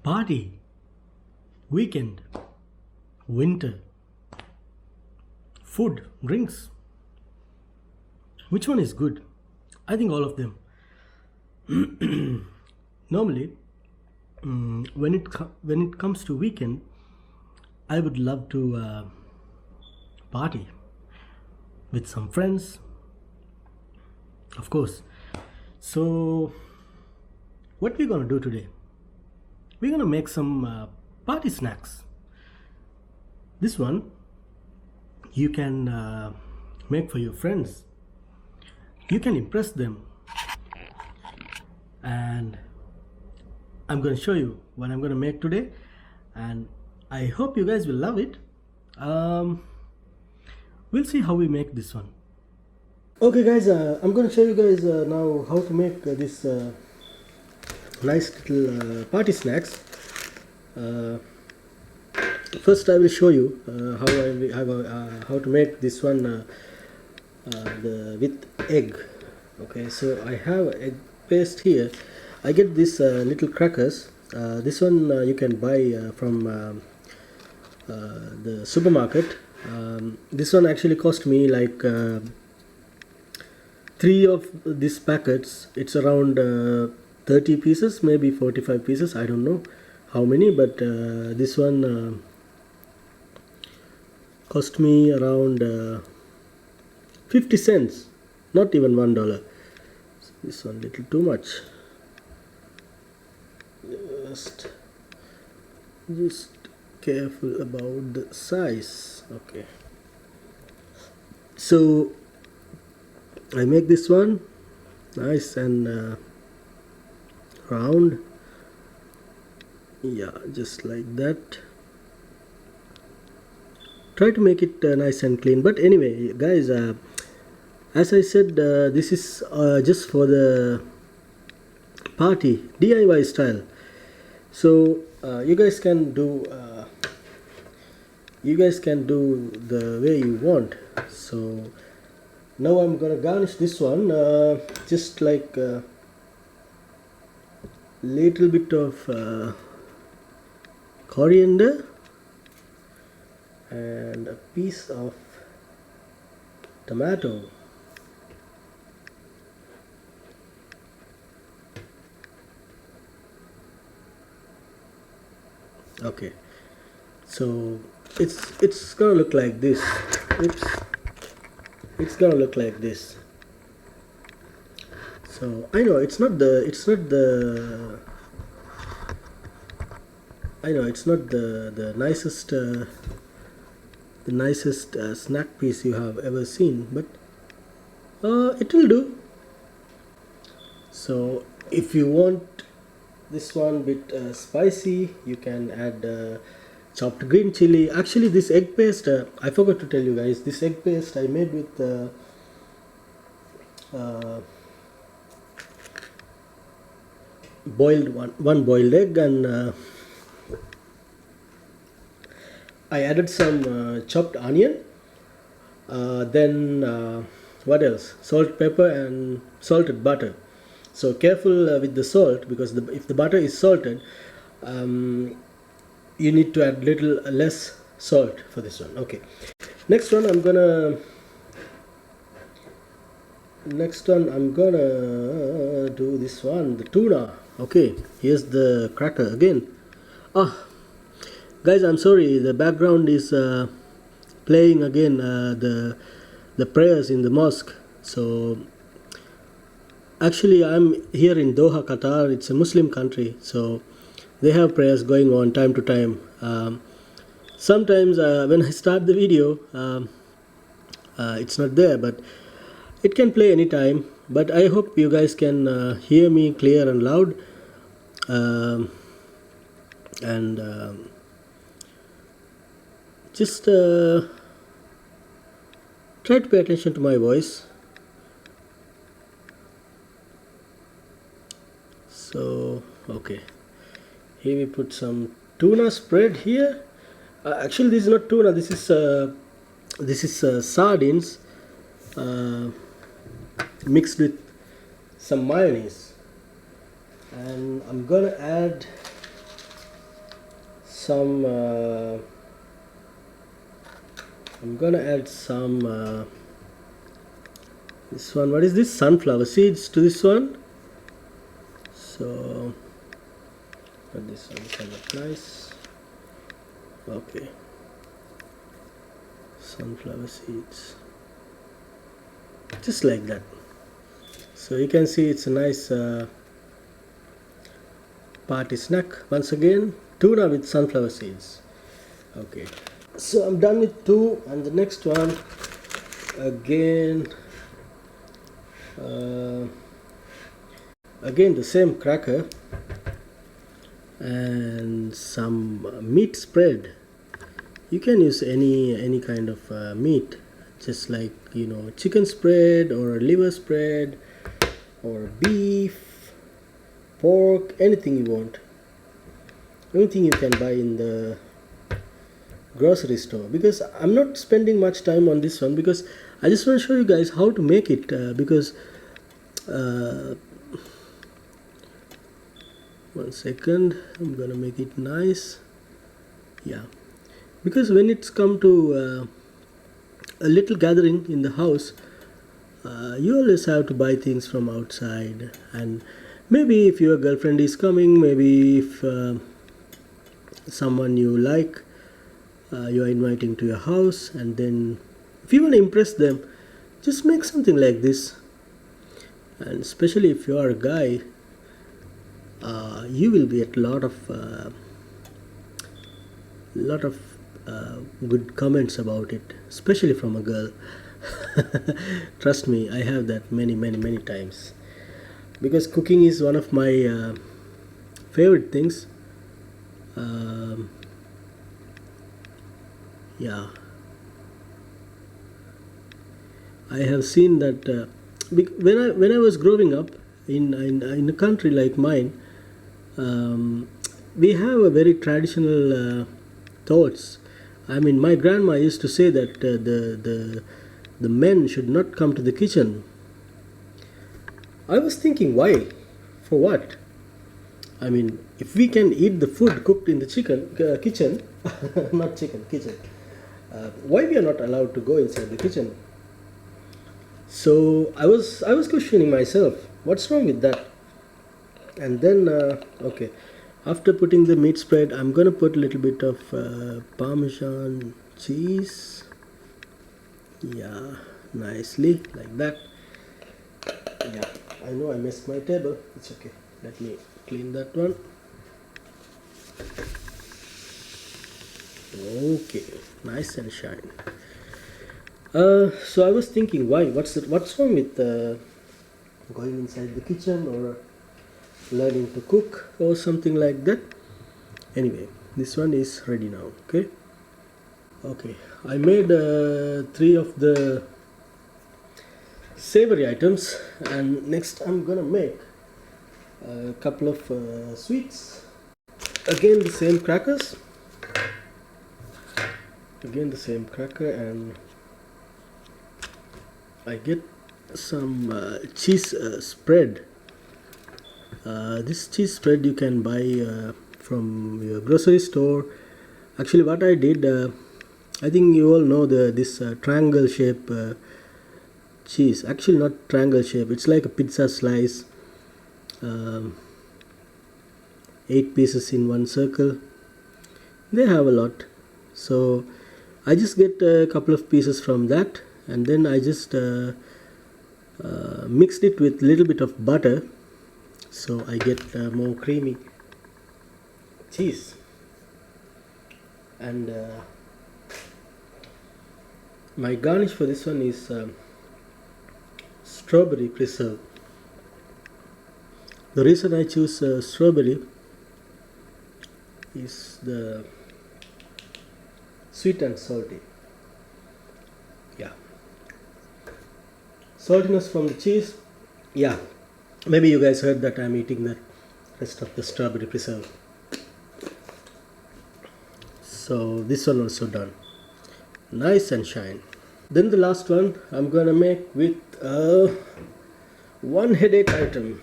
Party, weekend, winter, food, drinks. Which one is good? I think all of them. Normally, when it comes to weekend, I would love to party with some friends, of course. So, what we're gonna do today? We're gonna make some party snacks. This one you can make for your friends. You can impress them, and I'm going to show you what I'm going to make today, and I hope you guys will love it. We'll see how we make this one. Okay guys, I'm going to show you guys now how to make this nice little party snacks. First I will show you how to make this one with egg. Okay, so I have egg paste here. I get this little crackers. This one you can buy from the supermarket. This one actually cost me like 3 of these packets. It's around 30 pieces, maybe 45 pieces. I don't know how many, but this one cost me around 50 cents, not even $1. This one little too much. Just careful about the size. Okay, so I make this one nice and round. Yeah, just like that. Try to make it nice and clean. But anyway guys, as I said, this is just for the party, DIY style. So you guys can do the way you want. So now I'm gonna garnish this one just like a little bit of coriander and a piece of tomato. Okay, so it's gonna look like this. It's gonna look like this. So I know it's not the nicest snack piece you have ever seen, but it will do. So if you want this one bit spicy, you can add chopped green chili. Actually this egg paste, I forgot to tell you guys, this egg paste I made with one boiled egg, and I added some chopped onion, then what else, salt, pepper and salted butter. So careful with the salt, because if the butter is salted, you need to add little less salt for this one. Okay, next one I'm gonna do this one, the tuna. Okay, here's the cracker again. Guys, I'm sorry, the background is playing again the prayers in the mosque. So actually I'm here in Doha, Qatar. It's a Muslim country, so they have prayers going on time to time. Sometimes when I start the video, it's not there, but it can play anytime. But I hope you guys can hear me clear and loud, and just try to pay attention to my voice. So okay, here we put some tuna spread here. Actually this is not tuna, this is sardines mixed with some mayonnaise, and I'm gonna add some I'm gonna add some this one, what is this, sunflower seeds to this one. So but this one kind of nice. Okay, sunflower seeds, just like that. So you can see it's a nice party snack. Once again, tuna with sunflower seeds. Okay, so I'm done with two, and the next one again again the same cracker and some meat spread. You can use any kind of meat, just like, you know, chicken spread or liver spread or beef, pork, anything you want, anything you can buy in the grocery store. Because I'm not spending much time on this one, because I just want to show you guys how to make it, because one second, I'm gonna make it nice. Yeah, because when it's come to a little gathering in the house, you always have to buy things from outside. And maybe if your girlfriend is coming, maybe if someone you like, you are inviting to your house, and then if you want to impress them, just make something like this. And especially if you are a guy, you will get a lot of good comments about it, especially from a girl. Trust me, I have that many times, because cooking is one of my favorite things. Yeah, I have seen that when I was growing up in a country like mine, we have a very traditional thoughts. I mean, my grandma used to say that the men should not come to the kitchen. I was thinking, why? For what? I mean, if we can eat the food cooked in the kitchen, not chicken, kitchen, why we are not allowed to go inside the kitchen? So I was questioning myself, what's wrong with that? And then okay, after putting the meat spread, I'm gonna put a little bit of Parmesan cheese. Yeah, nicely like that. Yeah, I know I messed my table. It's okay. Let me clean that one. Okay, nice and shine. So I was thinking, why? What's wrong with going inside the kitchen or learning to cook or something like that? Anyway, this one is ready now. Okay, I made 3 of the savory items, and next I'm gonna make a couple of sweets. Again the same crackers, and I get some cheese spread. This cheese spread you can buy from your grocery store. Actually, what I did, I think you all know this triangle shape cheese. Actually, not triangle shape. It's like a pizza slice. 8 pieces in one circle. They have a lot, so I just get a couple of pieces from that, and then I just mixed it with little bit of butter, so I get more creamy cheese. And my garnish for this one is strawberry preserve. The reason I choose strawberry is the sweet and salty. Yeah, saltiness from the cheese. Yeah, maybe you guys heard that I'm eating the rest of the strawberry preserve. So this one also done, nice and shine. Then the last one I'm gonna make with one headache item.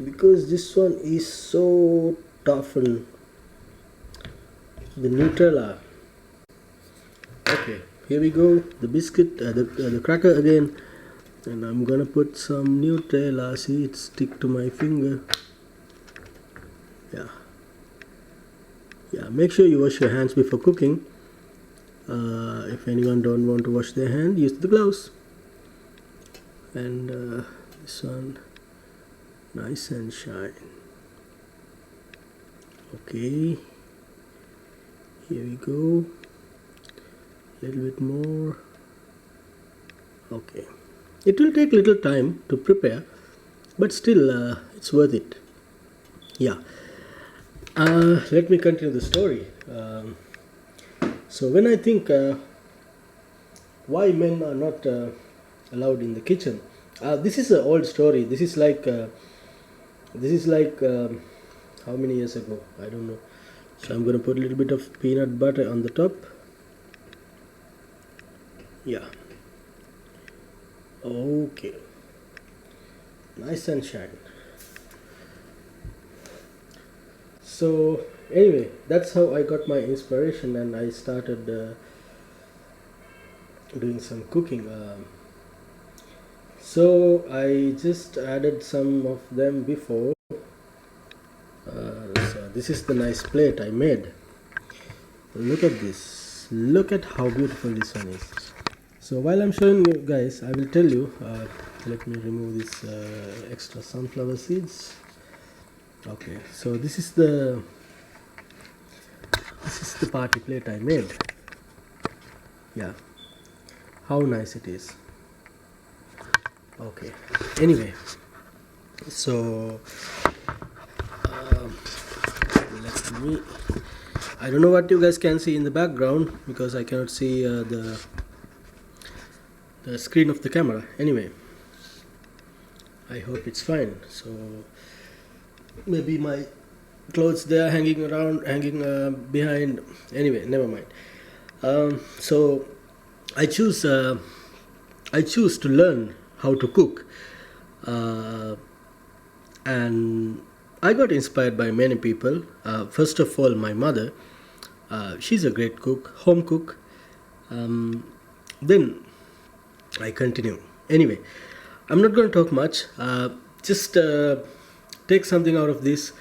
because this one is so tough and the Nutella. Okay, here we go. The biscuit, the cracker again, and I'm gonna put some Nutella. See, it stick to my finger. Yeah. Make sure you wash your hands before cooking. If anyone don't want to wash their hand, use the gloves. And this one, nice and shine. Okay, here we go. A little bit more. Okay, it will take little time to prepare, but still it's worth it. Yeah. Let me continue the story. So when I think why men are not allowed in the kitchen, this is an old story. This is like how many years ago? I don't know. So I'm going to put a little bit of peanut butter on the top. Yeah. Okay. Nice and shine. So anyway, that's how I got my inspiration, and I started doing some cooking. So I just added some of them before. So this is the nice plate I made. Look at this. Look at how beautiful this one is. So while I'm showing you guys, I will tell you. Let me remove this extra sunflower seeds. Okay, so this is the party plate I made. Yeah, how nice it is. Okay, anyway, so let me, I don't know what you guys can see in the background because I cannot see the screen of the camera. Anyway, I hope it's fine. So maybe my clothes they are hanging behind. Anyway, never mind. So I choose to learn how to cook, and I got inspired by many people. First of all, my mother. She's a great cook, home cook. Then I continue. Anyway, I'm not going to talk much. Just take something out of this,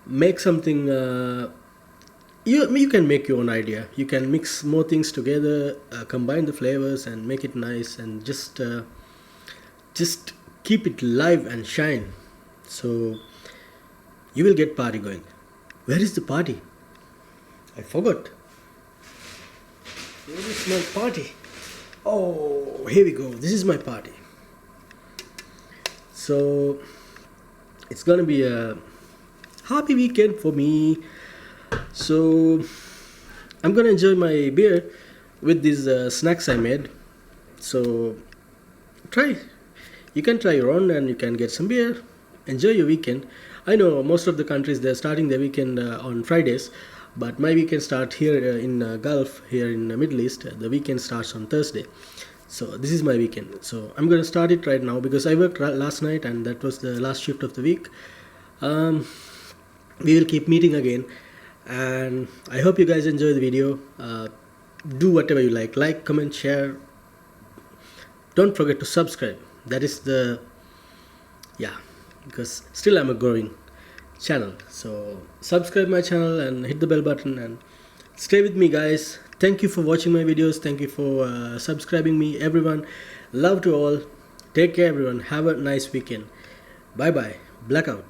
make something. You can make your own idea. You can mix more things together, combine the flavors, and make it nice, and just keep it live and shine. So you will get party going. Where is the party? I forgot. Where is my party? Oh, here we go. This is my party. So it's gonna be a happy weekend for me. So I'm gonna enjoy my beer with these snacks I made. So you can try your own, and you can get some beer. Enjoy your weekend. I know most of the countries they're starting their weekend on Fridays, but my weekend start here in Gulf, here in the Middle East. The weekend starts on Thursday. So this is my weekend. So I'm going to start it right now because I worked last night and that was the last shift of the week. We will keep meeting again, and I hope you guys enjoy the video. Do whatever you like, comment, share. Don't forget to subscribe. That is because still I'm a growing channel. So subscribe my channel and hit the bell button and stay with me, guys. Thank you for watching my videos. Thank you for subscribing me, everyone. Love to all. Take care, everyone. Have a nice weekend. Bye bye. Blackout.